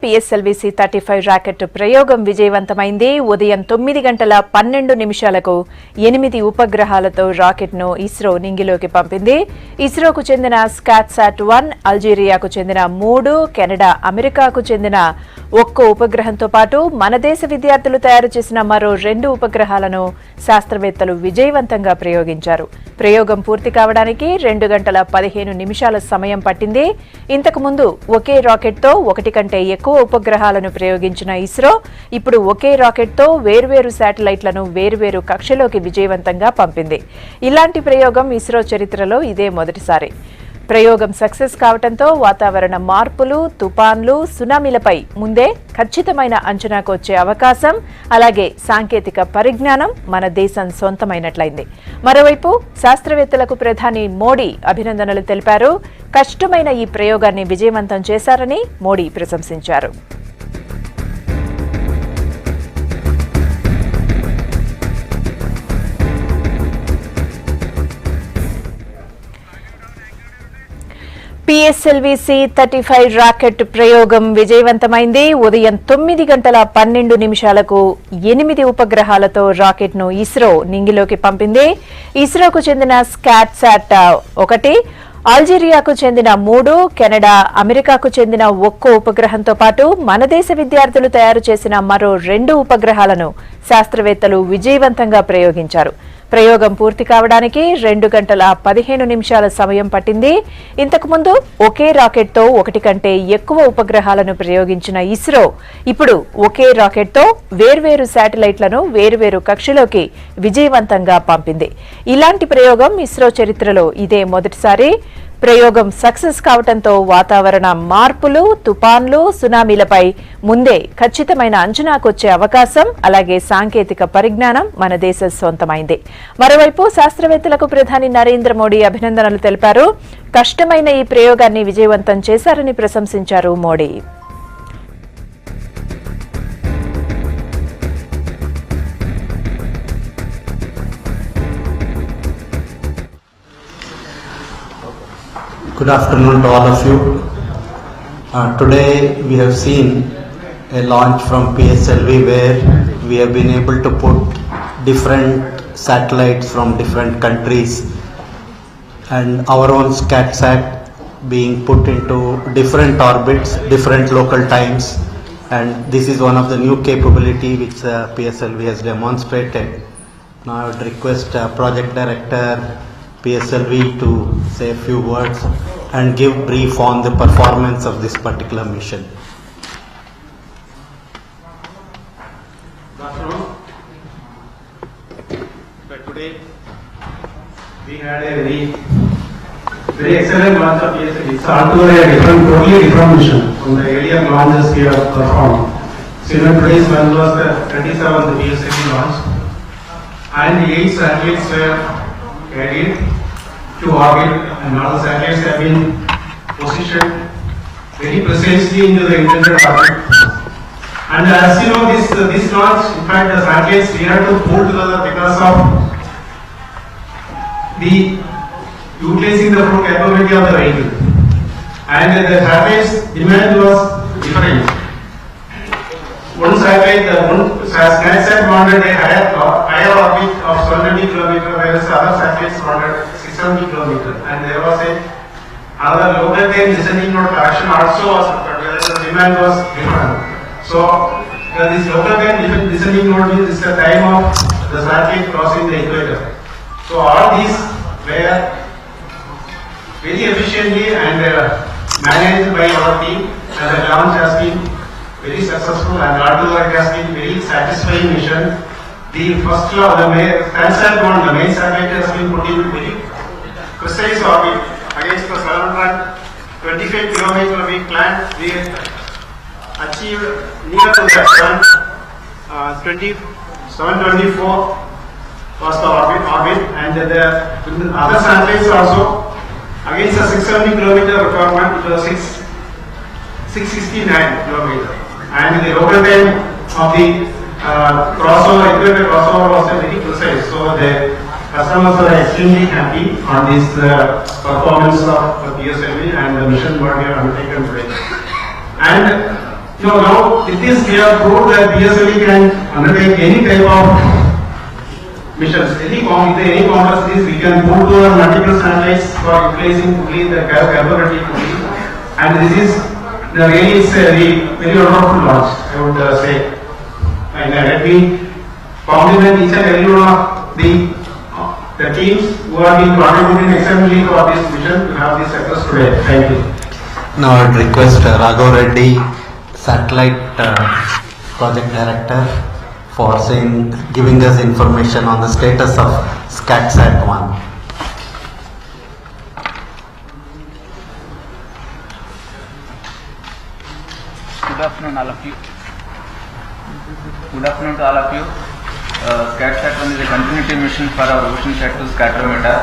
PSLV-C 35 rocket ప్రయోగం విజయవంతమైంది. ఉదయం 9:12 8 ఉపగ్రహాలతో రాకెట్ను ఇస్రో నింగిలోకి పంపింది. ఇస్రోకు చెందిన స్కాట్సాట్-1, అల్జీరియాకు చెందిన 3, కెనడా, అమెరికాకు చెందిన 1 ఉపగ్రహంతో పాటు మన దేశ విద్యార్థులు తయారు చేసిన మరో 2 ఉపగ్రహాలను శాస్త్రవేత్తలు విజయవంతంగా ప్రయోగించారు. ప్రయోగం పూర్తి కావడానికి 2:15 సమయం పట్టింది. ఇంతకు ముందు ఒకే రాకెట్తో 1 కంటే ఎక్కువ ఉపగ్రహాలను ప్రయోగించిన ఇస్రో ఇప్పుడు ఒకే రాకెట్తో వేర్వేరు శాటిలైట్లను వేర్వేరు కక్షలోకి విజయవంతంగా పంపింది. ఇలాంటి ప్రయోగం ఇస్రో చరిత్రలో ఇదే మొదటిసారి. ప్రయోగం సక్సెస్ కావడంతో వాతావరణ మార్పులు, తుపాన్లు, సునామీలపై ముందే ఖచ్చితమైన అంచనాకు వచ్చే అవకాశం, అలాగే సాంకేతిక పరిజ్ఞానం మన దేశం సొంతమైనట్లయింది. మరోవైపు శాస్త్రవేత్తలకు ప్రధాని మోడీ అభినందనలు తెలిపారు. కష్టమైన ఈ ప్రయోగాన్ని విజయవంతం చేశారని మోడీ ప్రశంసించారు. PSLV-C 35 రాకెట్ ప్రయోగం విజయవంతమైంది. ఉదయం 9:12 8 ఉపగ్రహాలతో రాకెట్ను ఇస్రో నింగిలోకి పంపింది. ఇస్రోకు చెందిన స్కాట్సాట్-1, అల్జీరియాకు చెందిన 3, కెనడా, అమెరికాకు చెందిన 1 ఉపగ్రహంతో పాటు మన దేశ విద్యార్థులు తయారు చేసిన మరో 2 ఉపగ్రహాలను శాస్త్రవేత్తలు విజయవంతంగా ప్రయోగించారు. ప్రయోగం పూర్తి కావడానికి 2:15 సమయం పట్టింది. ఇంతకు ముందు ఒకే రాకెట్తో 1 కంటే ఎక్కువ ఉపగ్రహాలను ప్రయోగించిన ఇస్రో ఇప్పుడు ఒకే రాకెట్తో వేర్వేరు శాటిలైట్లను వేర్వేరు కక్షలోకి విజయవంతంగా పంపింది. ఇలాంటి ప్రయోగం ఇస్రో చరిత్రలో ఇదే మొదటిసారి. ప్రయోగం సక్సెస్ కావడంతో వాతావరణ మార్పులు, తుపాన్లు, సునామీలపై ముందే ఖచ్చితమైన అంచనాకొచ్చే అవకాశం, అలాగే సాంకేతిక పరిజ్ఞానం మన దేశ సొంతమైంది. మరోవైపు శాస్త్రవేత్తలకు ప్రధాని నరేంద్ర మోడీ అభినందనలు తెలిపారు. కష్టమైన ఈ ప్రయోగాన్ని విజయవంతం చేశారని ప్రశంసించారు Modi. Good afternoon to all of you. Today we have seen a launch from PSLV where we have been able to put different satellites from different countries and our own SCATSAT being put into different orbits, different local times, and this is one of the new capability which PSLV has demonstrated. Now I would request Project Director PSLV to say a few words and give brief on the performance of this particular mission. Good afternoon. But today we had a very excellent launch of PSLV. It's altogether a totally different mission from the earlier launches we have performed. So today's one was the 37th PSLV launch, and the 8 satellites were carried to orbit, and all the satellites have been positioned very precisely into the intended orbit. And as you know, this launch, in fact, the satellites we had to pull together because of the utilizing the full capability of the vehicle, and the satellites demand was different. One satellite, one SCATSAT wanted a higher orbit of 70 km, whereas other satellites wanted 670 km, and there was another local time listening node correction also was, but the demand was different. So this local time listening node means is the time of the satellite crossing the equator. So all these were very efficiently and managed by our team, and the launch has been very successful, and altogether it has been very satisfying mission. The first law, the SCATSAT-1, the main satellite has been put in very precise orbit against the 725 km we planned. We achieved near to that 724 was the orbit, and the other satellites also against the 670 km requirement, it was 669 km, and the local time of the equator crossover was very precise. So the customers are extremely happy on this performance of PSLV and the mission what we have undertaken today. And Now with this we have proved that PSLV can undertake any type of missions, any counters we can move to the multiple satellites for utilizing only the capability only, and this is the really is a very wonderful launch, I would say. And let me compliment each and every one of the teams who have been contributing exceptionally for this mission to have this success today. Thank you. Now I would request Raghav Reddy, Satellite Project Director, for giving us information on the status of SCATSAT-1. Good afternoon, all of you. Good afternoon to all of you. SCATSAT-1 is a continuity mission for our OceanSat-2 scatometer.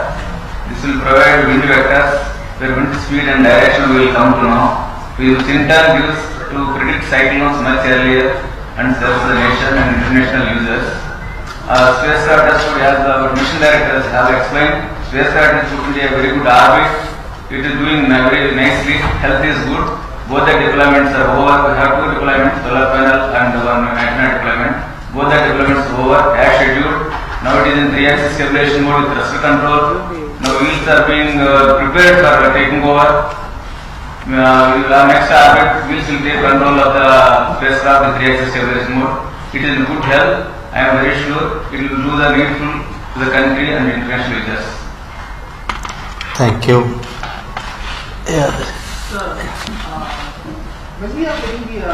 This will provide wind vectors where wind speed and direction will come to know. Which in turn gives to predict cyclones much earlier and serves the nation and international users. Spacecraft, as our mission directors have explained, spacecraft is put into a very good orbit. It is doing very nicely. Health is good. Both the deployments are over. We have 2 deployments, solar panel and one antenna deployment. Both the deployments are over as scheduled. Now it is in 3-axis stabilization mode with thruster control. Now wheels are being prepared for taking over. Our next orbit, wheels will take control of the spacecraft with 3-axis stabilization mode. It is in good health. I am very sure it will do the needful to the country and international users. Thank you. When we are getting the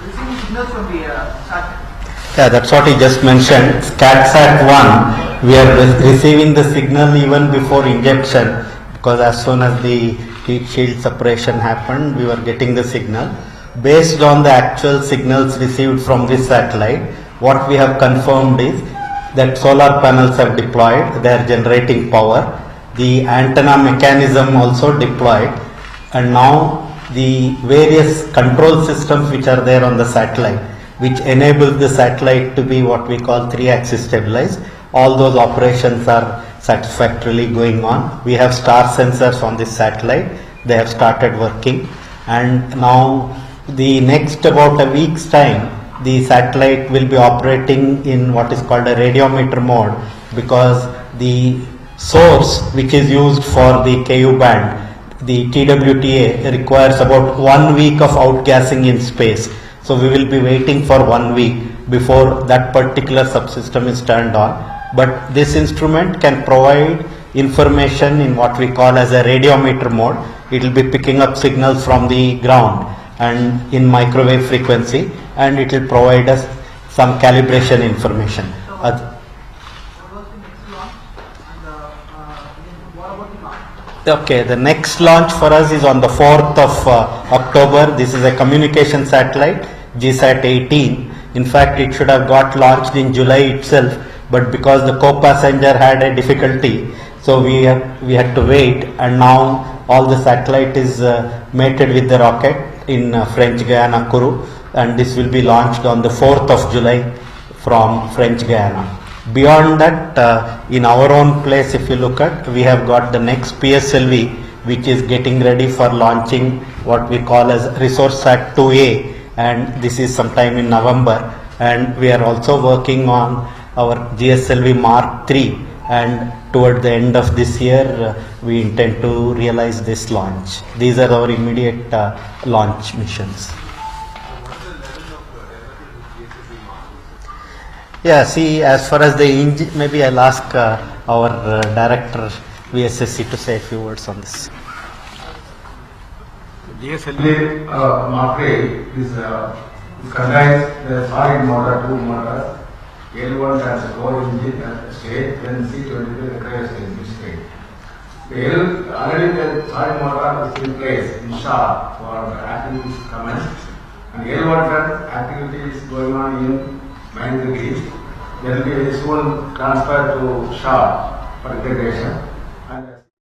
receiving signals from the satellite. Yeah, that's what he just mentioned. SCATSAT-1, we are receiving the signal even before injection, because as soon as the heat shield separation happened, we were getting the signal. Based on the actual signals received from this satellite, what we have confirmed is that solar panels have deployed, they are generating power. The antenna mechanism also deployed, and now the various control systems which are there on the satellite, which enable the satellite to be what we call 3-axis stabilized, all those operations are satisfactorily going on. We have star sensors on this satellite, they have started working, and now the next about a week's time the satellite will be operating in what is called a radiometer mode, because the source which is used for the KU band, the TWTA, requires about 1 week of outgassing in space. So we will be waiting for 1 week before that particular subsystem is turned on. But this instrument can provide information in what we call as a radiometer mode. It will be picking up signals from the ground and in microwave frequency, and it will provide us some calibration information. What was the next launch and what about the launch? Okay, the next launch for us is on the 4th of October. This is a communication satellite, GSAT-18. In fact, it should have got launched in July itself, but because the co-passenger had a difficulty, so we had to wait, and now all the satellite is mated with the rocket in French Guiana, Kourou, and this will be launched on the 4th of July from French Guiana. Beyond that, in our own place, if you look at, we have got the next PSLV, which is getting ready for launching what we call as ResourceSat 2A, and this is sometime in November. And we are also working on our GSLV Mark III, and toward the end of this year, we intend to realize this launch. These are our immediate launch missions. Yeah, see, as far as the engine, maybe I'll ask our director VSSC to say a few words on this. GSLV Mark III is contains the solid motor, 2 motors, L1 has a core engine state, then C23 requires engine state. Already the solid motor is in place in shop for activities commenced, and L1 activity is going on in 9 degrees. There will be a soon transfer to shop for integration.